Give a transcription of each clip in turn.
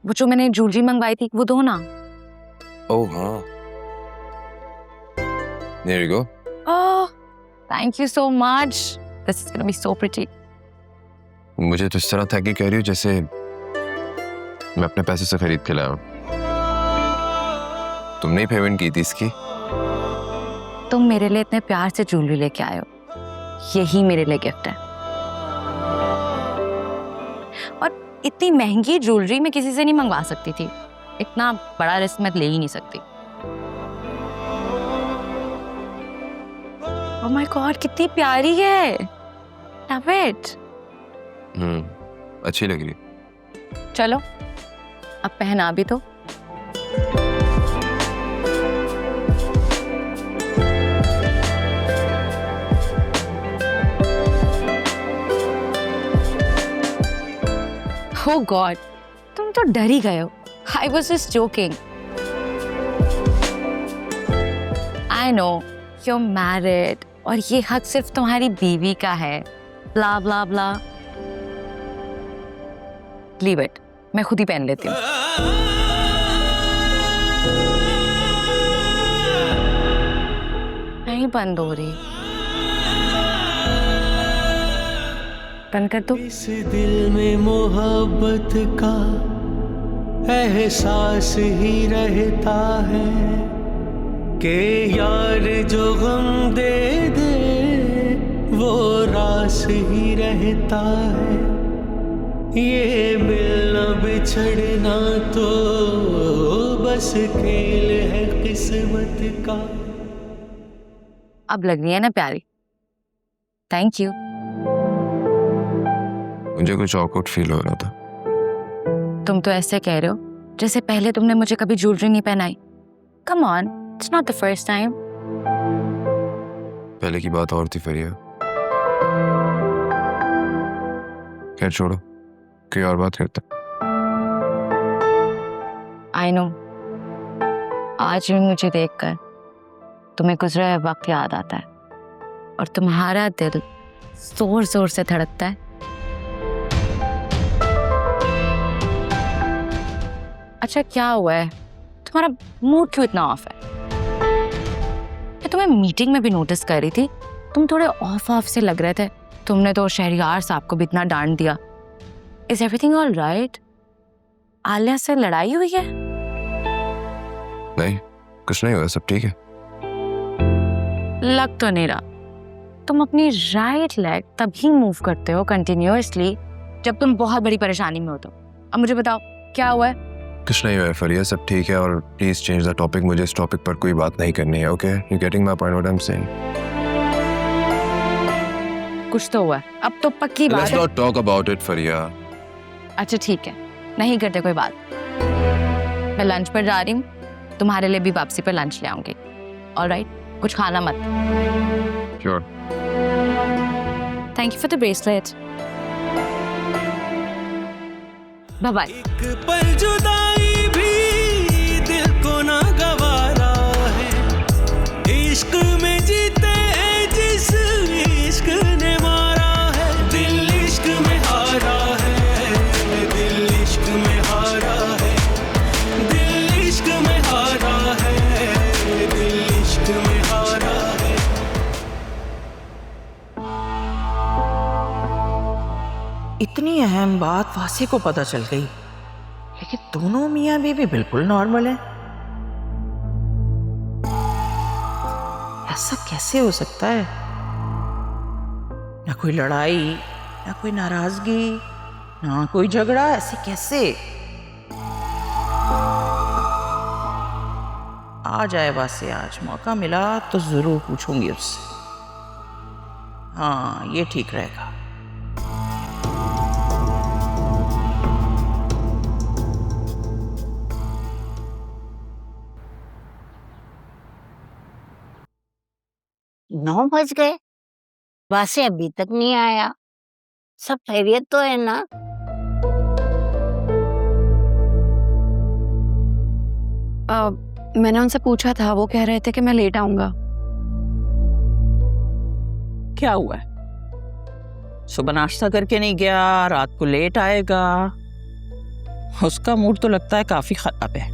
वो जो मैंने ज्वेलरी मंगवाई थी वो दो ना। ओह हाँ, there you go. Oh, thank you so much. This is gonna be so pretty. मुझे तो इस तरह था कि कह रही हूँ जैसे मैं अपने पैसे से खरीद के लाया हूँ। तुमने ही पेमेंट की थी इसकी। तुम मेरे लिए इतने प्यार से ज्वेलरी लेके आए हो, यही मेरे लिए गिफ्ट है। और इतनी महंगी ज्वेलरी मैं किसी से नहीं मंगवा सकती थी, इतना बड़ा रिस्क मैं ले ही नहीं सकती। Oh my God, कितनी प्यारी है। Love it. अच्छी लग रही। चलो अब पहना भी तो। Oh God, तुम तो डर ही गए हो। I was just joking. I know you're married और ये हक सिर्फ तुम्हारी बीवी का है। Blah blah blah. Leave it. मैं खुद ही पहन लेती हूँ। नहीं बंद हो रही। बंद कर दो। इस दिल में मोहब्बत का एहसास ही रहता है कि यार जो गम दे दे वो रास ही रहता है। ये मिलना बिछड़ना तो बस खेल है किस्मत का। अब लग रही है ना प्यारी। Thank you. मुझे कुछ ऑकवर्ड फील हो रहा था। तुम तो ऐसे कह रहे हो जैसे पहले तुमने मुझे कभी ज्वेलरी नहीं पहनाई। Come on, it's not the first time. पहले की बात और थी फरिया। खैर छोड़ो, कोई और बात करते। I know. आज भी मुझे देखकर तुम्हें गुजरा हुआ वक्त याद आता है और तुम्हारा दिल जोर जोर से धड़कता है। अच्छा क्या हुआ है, तुम्हारा मूड क्यों इतना ऑफ है? मैं तुम्हें मीटिंग में भी नोटिस कर रही थी, तुम थोड़े ऑफ से लग रहे थे। तुमने तो शहरियार साहब को भी इतना डांट दिया। Is everything all right? Alia से लड़ाई हुई है? नहीं, कुछ नहीं हुआ, सब ठीक है। लग तो नहीं रहा। तुम अपनी राइट लेग तभी मूव करते हो कंटिन्यूअसली जब तुम बहुत बड़ी परेशानी में हो। तो अब मुझे बताओ क्या हुआ है? कुछ नहीं हुआ है फरिया, सब ठीक है। और प्लीज चेंज द टॉपिक, मुझे इस टॉपिक पर कोई बात नहीं करनी है। Okay, you getting my point what I am saying? कुछ तो हुआ है, अब तो पक्की बात लेट्स है। नॉट टॉक अबाउट इट फरिया। अच्छा ठीक है, नहीं करते कोई बात। मैं लंच पर जा रही हूँ, तुम्हारे लिए भी वापसी पर लंच ले आऊंगी। ऑलराइट, कुछ खाना मत। Sure. Thank you for the bracelet. Bye bye. एक पल जुदाई भी दिल को ना गवारा है। इश्क में जीते जिस इश्क ने मारा है। दिल इश्क में हारा है, दिल इश्क में हारा है, दिल इश्क में हारा है, दिल इश्क में हारा है। इतनी अहम बात वासी को पता चल गई, लेकिन दोनों मियां बीवी बिल्कुल नॉर्मल है। ऐसा कैसे हो सकता है? ना कोई लड़ाई, ना कोई नाराजगी, ना कोई झगड़ा, ऐसे कैसे? आ जाए वासी, आज मौका मिला तो जरूर पूछूंगी उससे। हाँ, ये ठीक रहेगा। नौ बज गए, वासे अभी तक नहीं आया। सब खैरियत तो है ना? मैंने उनसे पूछा था, वो कह रहे थे कि मैं लेट आऊंगा। क्या हुआ है? सुबह नाश्ता करके नहीं गया, रात को लेट आएगा? उसका मूड तो लगता है काफी खराब है।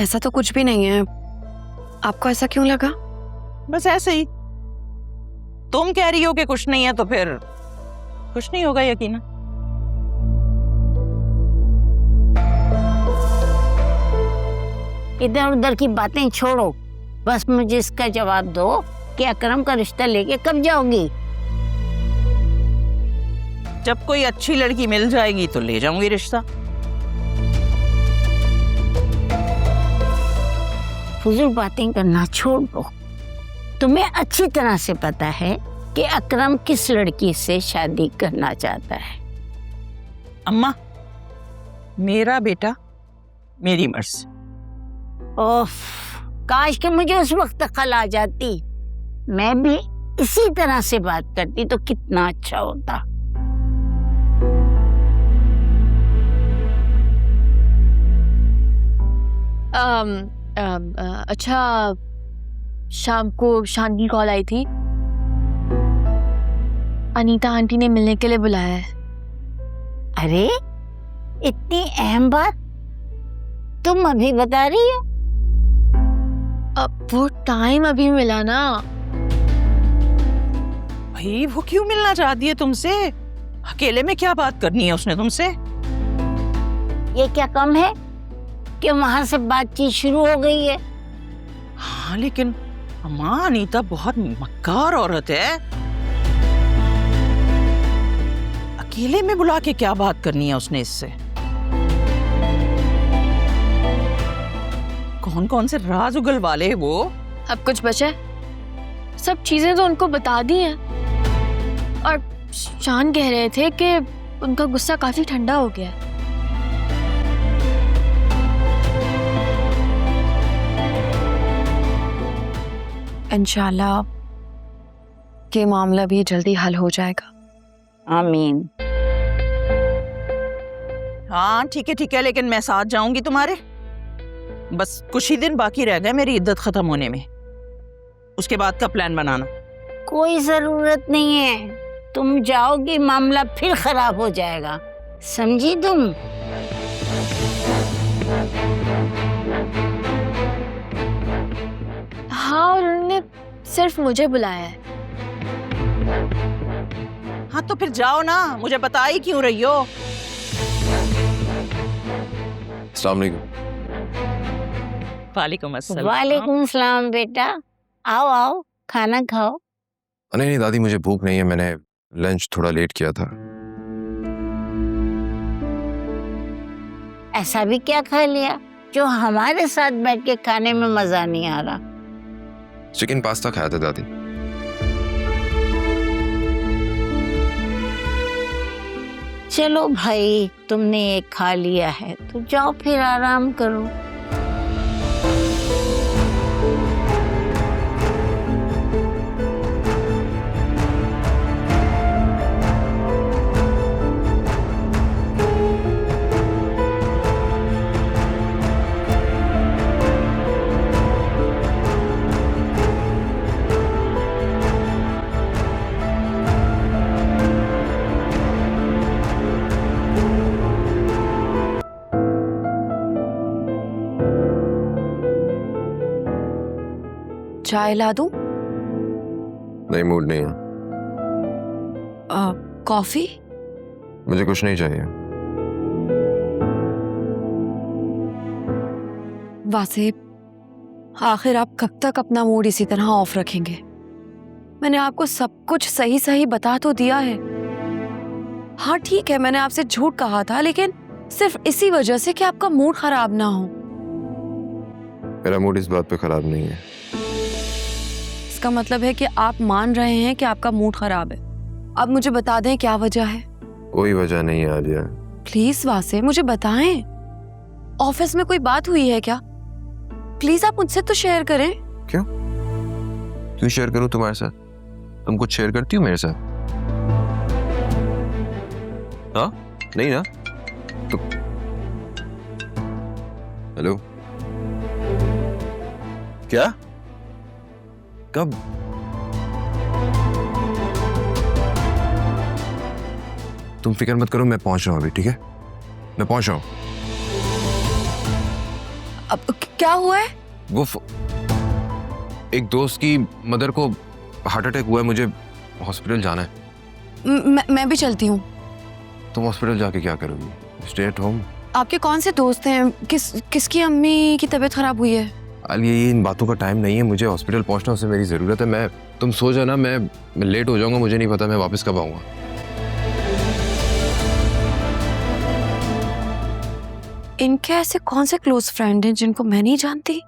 ऐसा तो कुछ भी नहीं है। आपको ऐसा क्यों लगा? बस ऐसे ही। तुम कह रही हो कि कुछ नहीं है तो फिर कुछ नहीं होगा यकीनन। इधर उधर की बातें छोड़ो, बस मुझे इसका जवाब दो कि अकरम का रिश्ता लेके कब जाओगी? जब कोई अच्छी लड़की मिल जाएगी तो ले जाऊंगी रिश्ता। फुजूल बातें करना छोड़ दो। तुम्हें अच्छी तरह से पता है कि अकरम किस लड़की से शादी करना चाहता है। अम्मा, मेरा बेटा मेरी मर्जी। ओफ, काश कि मुझे उस वक्त अकल आ जाती, मैं भी इसी तरह से बात करती तो कितना अच्छा होता। अच्छा, शाम को शान की कॉल आई थी। अनीता आंटी ने मिलने के लिए बुलाया है। अरे इतनी अहम बात तुम अभी बता रही हो? अब वो टाइम अभी मिला ना। भाई वो क्यों मिलना चाहती है तुमसे? अकेले में क्या बात करनी है उसने तुमसे? ये क्या कम है कि वहां से बातचीत शुरू हो गई है? हाँ लेकिन अम्मा, अनीता बहुत मक्कार औरत है। अकेले में बुला के क्या बात करनी है उसने इससे? कौन कौन से राज उगलवा ले वो? अब कुछ बचा है? सब चीजें तो उनको बता दी हैं। और शान कह रहे थे कि उनका गुस्सा काफी ठंडा हो गया है। इंशाल्लाह के मामला भी जल्दी हल हो जाएगा। आमीन। हाँ ठीक है, लेकिन मैं साथ जाऊंगी तुम्हारे। बस कुछ ही दिन बाकी रह गए मेरी इद्दत खत्म होने में। उसके बाद का प्लान बनाना। कोई जरूरत नहीं है, तुम जाओगी मामला फिर खराब हो जाएगा, समझी तुम? हाँ, और उन्होंने सिर्फ मुझे बुलाया है। हाँ तो फिर जाओ ना, मुझे बता ही क्यों रही हो? अस्सलाम वालेकुम। वालेकुम अस्सलाम। वालेकुम सलाम बेटा, आओ आओ खाना खाओ। नहीं दादी, मुझे भूख नहीं है, मैंने लंच थोड़ा लेट किया था। ऐसा भी क्या खा लिया जो हमारे साथ बैठ के खाने में मजा नहीं आ रहा? चिकन पास्ता खाया था दादी। चलो भाई, तुमने एक खा लिया है तो जाओ फिर आराम करो। चाय ला दूं? नहीं, मूड नहीं है। कॉफी? मुझे कुछ नहीं चाहिए। वासिफ, आखिर आप कब तक अपना मूड इसी तरह ऑफ रखेंगे? मैंने आपको सब कुछ सही सही बता तो दिया है। हाँ ठीक है, मैंने आपसे झूठ कहा था, लेकिन सिर्फ इसी वजह से कि आपका मूड खराब ना हो। मेरा मूड इस बात पे खराब नहीं है। इसका मतलब है कि आप मान रहे हैं कि आपका मूड खराब है। अब मुझे बता दें क्या वजह है। कोई वजह नहीं है आलिया। प्लीज वासे, मुझे बताएं। ऑफिस में कोई बात हुई है क्या? प्लीज आप मुझसे तो शेयर करें। क्यों शेयर करूं तुम्हारे साथ? तुम कुछ शेयर करती हो मेरे साथ? हाँ नहीं ना? तो हेलो, क्या? कब? तुम फिक्र मत करो, मैं पहुंच रहा हूं अभी, ठीक है? मैं पहुंच रहा हूँ। अब क्या हुआ है? एक दोस्त की मदर को हार्ट अटैक हुआ है, मुझे हॉस्पिटल जाना है। मैं भी चलती हूँ। तुम हॉस्पिटल जाके क्या करोगी? Stay at home. आपके कौन से दोस्त हैं? किसकी अम्मी की तबीयत खराब हुई है? ये इन बातों का टाइम नहीं है, मुझे हॉस्पिटल पहुंचना, उससे मेरी ज़रूरत है। तुम सो जाना, मैं लेट हो जाऊंगा, मुझे नहीं पता मैं वापस कब आऊंगा। इनके ऐसे कौन से क्लोज फ्रेंड हैं जिनको मैं नहीं जानती?